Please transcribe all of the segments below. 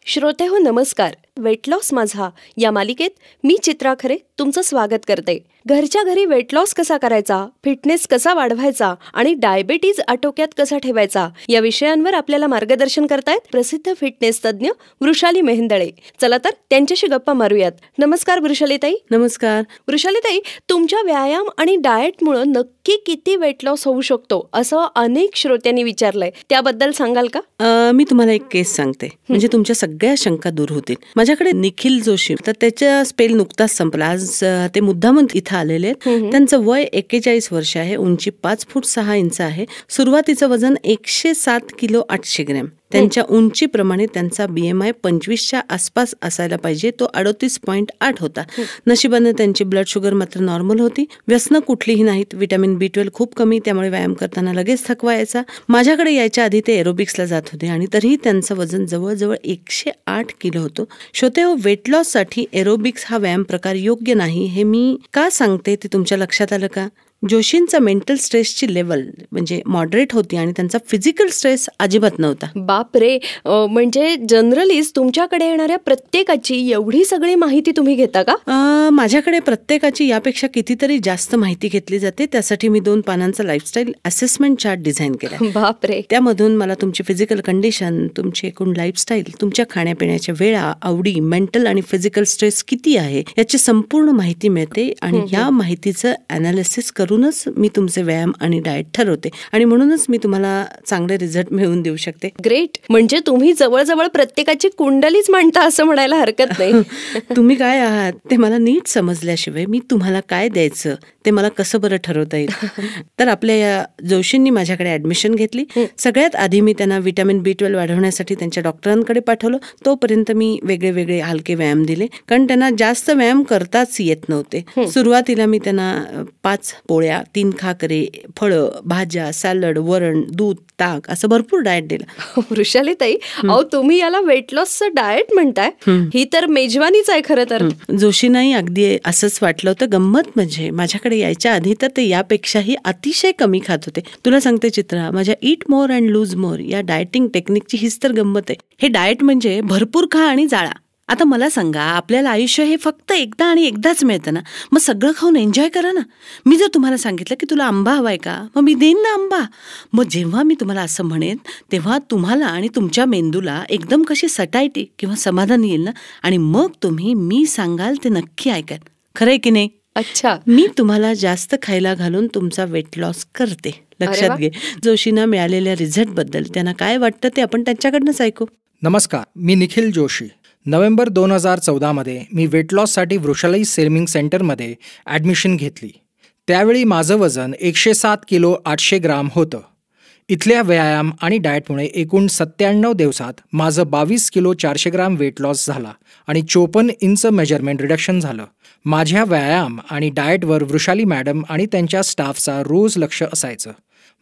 श्रोते हो नमस्कार. वेट लॉस माझा या मालिकेत मी चित्रा खरे तुमचं स्वागत करते. घरच्या घरी वेट लॉस कसा करायचा, फिटनेस कसा वाढवायचा आणि डायबिटीज आटोक्यात कसा ठेवायचा या विषयांवर आपल्याला मार्गदर्शन करतायत प्रसिद्ध फिटनेस तज्ज्ञ वृषाली मेहेंदळे. चला तर त्यांच्याशी गप्पा मारूयात. नमस्कार वृषालीताई. नमस्कार वृषालीताई, तुमच्या व्यायाम आणि डाएटमुळे नक्की किती वेट लॉस होऊ शकतो असं अनेक श्रोत्यांनी विचारलंय, त्याबद्दल सांगाल का? मी तुम्हाला एक केस सांगते, म्हणजे तुमच्या सगळ्या शंका दूर होतील. माझ्याकडे निखिल जोशी, तर त्याचा स्पेल नुकताच संपला. आज ते मुद्दामून इथं आलेले आहेत. त्यांचं वय 41 वर्ष आहे, उंची 5 फूट 6 इंच आहे, सुरुवातीचं वजन 107 किलो 800 ग्रॅम. त्यांच्या उंचीप्रमाणे त्यांचा BMI 25च्या आसपास असायला पाहिजे. तो 38.8 होता. नशिबाने त्यांची ब्लड शुगर मात्र नॉर्मल होती. व्यसनं कुठलीही नाहीत. व्हिटॅमिन B12 खूप कमी, त्यामुळे व्यायाम करताना लगेच थकवा यायचा. माझ्याकडे यायच्या आधी ते एरोबिक्सला जात होते आणि तरीही त्यांचं वजन जवळजवळ 108 किलो होतं. श्रोते हो, वेट लॉस साठी एरोबिक्स हा व्यायाम प्रकार योग्य नाही हे मी का सांगते ते तुमच्या लक्षात आलं का? जोशींचा मेंटल स्ट्रेसची लेवल म्हणजे मॉडरेट होती आणि त्यांचा फिजिकल स्ट्रेस अजिबात नव्हता. बापरे, म्हणजे जनरलीच तुमच्याकडे येणाऱ्या प्रत्येकाची एवढी सगळी माहिती तुम्ही घेता का? माझ्याकडे प्रत्येकाची यापेक्षा कितीतरी जास्त माहिती घेतली जाते. त्यासाठी मी 2 पानांचा लाईफस्टाईल असेसमेंट चार्ट डिझाईन केला. बापरे. त्यामधून मला तुमची फिजिकल कंडिशन, तुमची एकूण लाईफस्टाईल, तुमच्या खाण्यापिण्याच्या वेळा, आवडी, मेंटल आणि फिजिकल स्ट्रेस किती आहे याची संपूर्ण माहिती मिळते आणि या माहितीचं अनालिसिस करूनच मी तुमचे व्यायाम आणि डाएट ठरवते आणि म्हणूनच मी तुम्हाला चांगले रिझल्ट मिळवून देऊ शकते. ग्रेट. म्हणजे तुम्ही जवळजवळ प्रत्येकाची कुंडलीच मांडता असं म्हणायला हरकत नाही. तुम्ही काय आहात ते मला नीट समजल्याशिवाय मी तुम्हाला काय द्यायचं ते मला कसं बरं ठरवता येईल. तर आपल्या या जोशींनी माझ्याकडे ऍडमिशन घेतली. सगळ्यात आधी मी त्यांना व्हिटॅमिन B12 वाढवण्यासाठी त्यांच्या डॉक्टरांकडे पाठवलं. तोपर्यंत मी वेगळे वेगळे हलके व्यायाम दिले, कारण त्यांना जास्त व्यायाम करताच येत नव्हते. सुरुवातीला मी त्यांना 5 पोळ्या, 3 खाकरे, फळं, भाज्या, सॅलड, वरण, दूध, ताक असं भरपूर डाएट दिलं. वृषालीताई, अहो तुम्ही याला वेट लॉसचं डाएट म्हणताय, ही तर मेजवानीच आहे खरं तर. जोशींनाही अगदी असंच वाटलं होतं. गंमत म्हणजे माझ्याकडे यायच्या आधी तर ते यापेक्षाही अतिशय कमी खात होते. तुला सांगते चित्रा, माझ्या ईट मोर अँड लूज मोर या डाएटिंग टेक्निकची हीच तर गंमत आहे. हे डाएट म्हणजे भरपूर खा आणि जाळा. आता मला सांगा, आपल्याला आयुष्य हे फक्त एकदा आणि एकदाच मिळतं ना, मग सगळं खाऊन एन्जॉय करा ना. मी जर तुम्हाला सांगितलं की तुला आंबा हवाय का, मग मी देईन ना आंबा. मग जेव्हा मी तुम्हाला असं म्हणेन तेव्हा तुम्हाला आणि तुमच्या मेंदूला एकदम कशी सटायटी किंवा समाधान येईल ना, आणि मग तुम्ही मी सांगाल ते नक्की ऐकाल. खरंय की नाही? अच्छा. मी तुम्हाला जास्त खायला घालून तुमचा वेट लॉस करते. लक्षात घे. जोशींना मिळालेल्या रिझल्ट बद्दल त्यांना काय वाटतं ते आपण त्यांच्याकडनंच ऐकू. नमस्कार, मी निखिल जोशी. नोव्हेंबर 2014 मध्ये मी वेट लॉससाठी वृषाली स्लिमिंग सेंटरमध्ये ॲडमिशन घेतली. त्यावेळी माझं वजन 107 किलो 800 ग्राम होतं. इथल्या व्यायाम आणि डाएटमुळे एकूण 97 दिवसात माझं 22 किलो 400 ग्राम वेट लॉस झाला आणि 54 इंच मेजरमेंट रिडक्शन झालं. माझ्या व्यायाम आणि डाएटवर वृषाली मॅडम आणि त्यांच्या स्टाफचा रोज लक्ष असायचं.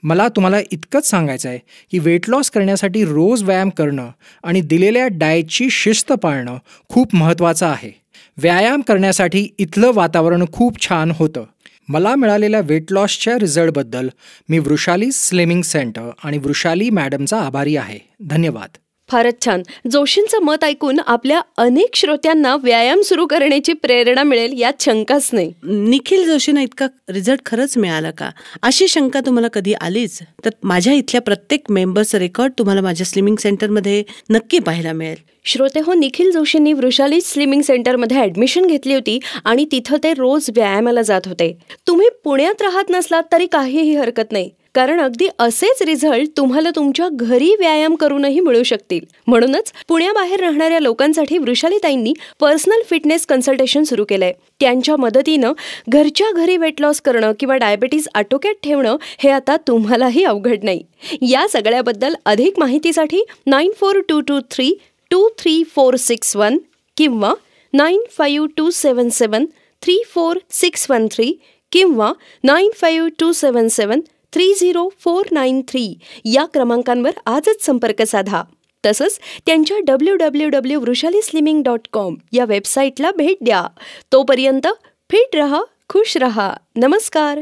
मला तुम्हाला इतकंच सांगायचं आहे की वेट लॉस करण्यासाठी रोज व्यायाम करणं आणि दिलेल्या डाएटची शिस्त पाळणं खूप महत्त्वाचं आहे. व्यायाम करण्यासाठी इथलं वातावरण खूप छान होतं. मला मिळालेल्या वेट लॉसच्या रिझल्टबद्दल मी वृषाली स्लिमिंग सेंटर आणि वृषाली मॅडमचा आभारी आहे. धन्यवाद. फारच छान. जोशींचं मत ऐकून आपल्या अनेक श्रोत्यांना व्यायाम सुरू करण्याची प्रेरणा मिळेल यात शंकाच नाही. निखिल जोशींना इतका रिझल्ट खरंच मिळाला का, अशी शंका तुम्हाला कधी आलीच तर माझ्या इथल्या प्रत्येक मेंबर्सचं रेकॉर्ड तुम्हाला माझ्या स्लिमिंग सेंटरमध्ये नक्की पाहायला मिळेल. श्रोते हो, निखिल जोशींनी वृषाली स्लिमिंग सेंटरमध्ये ॲडमिशन घेतली होती आणि तिथं ते रोज व्यायामाला जात होते. तुम्ही पुण्यात राहत नसलात तरी काहीही हरकत नाही, कारण अगदी असेच रिझल्ट तुम्हाला तुमच्या घरी व्यायाम करूनही मिळू शकतील. म्हणूनच पुण्याबाहेर राहणाऱ्या लोकांसाठी वृषालीताईंनी पर्सनल फिटनेस कन्सल्टेशन सुरू केलंय. त्यांच्या मदतीनं घरच्या घरी वेट लॉस करणं किंवा डायबिटीज आटोक्यात ठेवणं हे आता तुम्हालाही अवघड नाही. या सगळ्याबद्दल अधिक माहितीसाठी 9422323461 किंवा 9527734613 किंवा 9527730493 या क्रमांकांवर आजच संपर्क साधा. तसंच त्यांच्या www.vrushalyslimming.com या वेबसाईटला भेट द्या. तोपर्यंत फिट रहा, खुश रहा. नमस्कार.